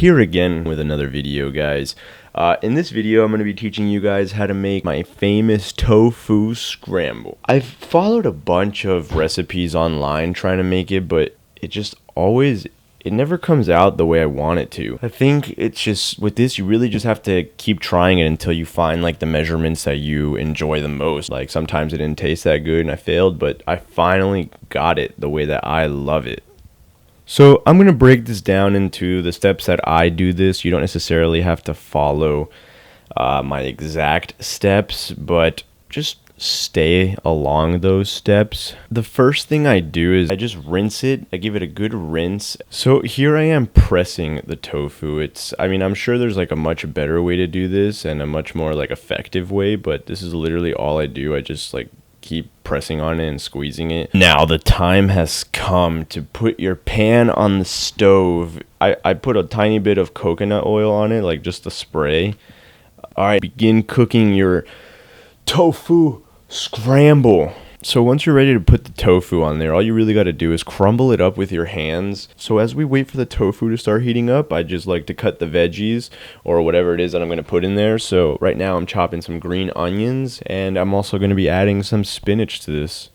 Here again with another video, guys. In this video, I'm going to be teaching you guys how to make my famous tofu scramble. I've followed a bunch of recipes online trying to make it, but it never comes out the way I want it to. I think it's just, with this, you really just have to keep trying it until you find like the measurements that you enjoy the most. Like sometimes it didn't taste that good and I failed, but I finally got it the way that I love it. So I'm going to break this down into the steps that I do this. You don't necessarily have to follow my exact steps, but just stay along those steps. The first thing I do is I just rinse it. I give it a good rinse. So here I am pressing the tofu. I'm sure there's like a much better way to do this and a much more like effective way, but this is literally all I do. I just like keep pressing on it and squeezing it. Now the time has come to put your pan on the stove. I put a tiny bit of coconut oil on it, like just a spray. All right, begin cooking your tofu scramble. So once you're ready to put the tofu on there, all you really got to do is crumble it up with your hands. So as we wait for the tofu to start heating up, I just like to cut the veggies or whatever it is that I'm going to put in there. So right now I'm chopping some green onions, and I'm also going to be adding some spinach to this.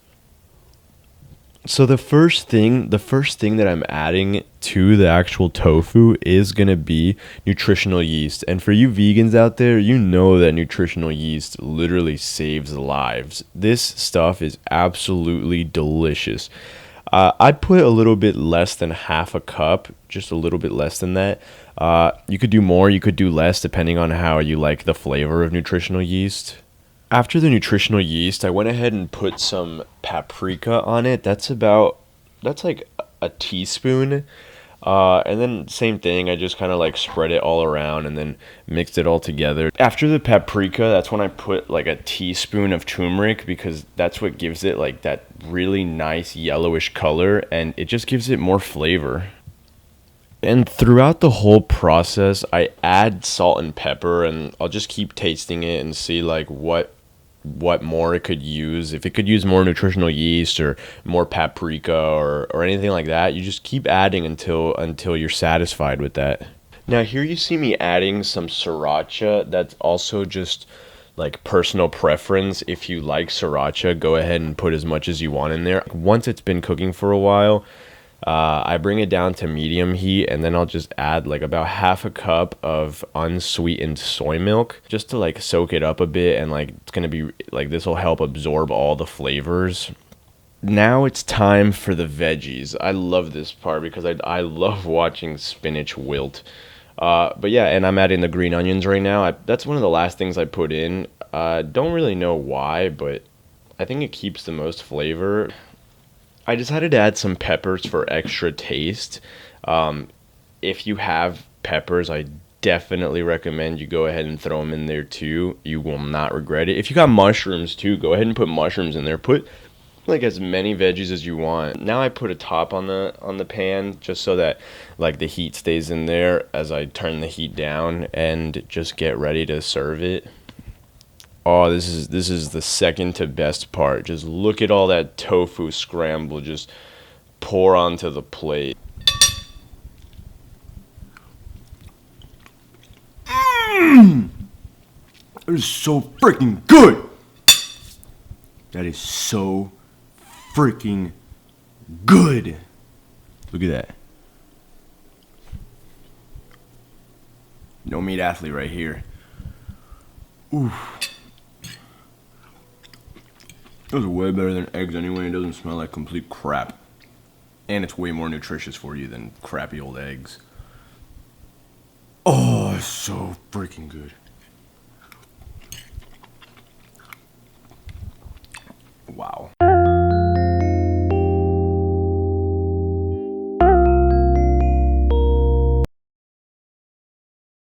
So the first thing that I'm adding to the actual tofu is going to be nutritional yeast. And for you vegans out there, you know that nutritional yeast literally saves lives. This stuff is absolutely delicious. I put a little bit less than half a cup, just a little bit less than that. You could do more, you could do less, depending on how you like the flavor of nutritional yeast. After the nutritional yeast, I went ahead and put some paprika on it. That's like a teaspoon. And then same thing, I just kind of like spread it all around and then mixed it all together. After the paprika, that's when I put like a teaspoon of turmeric, because that's what gives it like that really nice yellowish color, and it just gives it more flavor. And throughout the whole process, I add salt and pepper, and I'll just keep tasting it and see like what more it could use. If it could use more nutritional yeast or more paprika or anything like that, you just keep adding until you're satisfied with that. Now here you see me adding some sriracha. That's also just like personal preference. If you like sriracha, go ahead and put as much as you want in there. Once it's been cooking for a while, I bring it down to medium heat, and then I'll just add like about half a cup of unsweetened soy milk just to like soak it up a bit, and like it's gonna be like, this will help absorb all the flavors. Now it's time for the veggies. I love this part because I love watching spinach wilt. But yeah, and I'm adding the green onions right now. That's one of the last things I put in. Don't really know why, but I think it keeps the most flavor. I decided to add some peppers for extra taste. If you have peppers, I definitely recommend you go ahead and throw them in there too. You will not regret it. If you got mushrooms too, go ahead and put mushrooms in there. Put like as many veggies as you want. Now I put a top on the pan just so that like the heat stays in there as I turn the heat down, and just get ready to serve it. Oh, this is the second to best part. Just look at all that tofu scramble just pour onto the plate. That is so freaking good. That is so freaking good. Look at that. No meat athlete right here. Oof. Those are way better than eggs anyway. It doesn't smell like complete crap. And it's way more nutritious for you than crappy old eggs. Oh, it's so freaking good.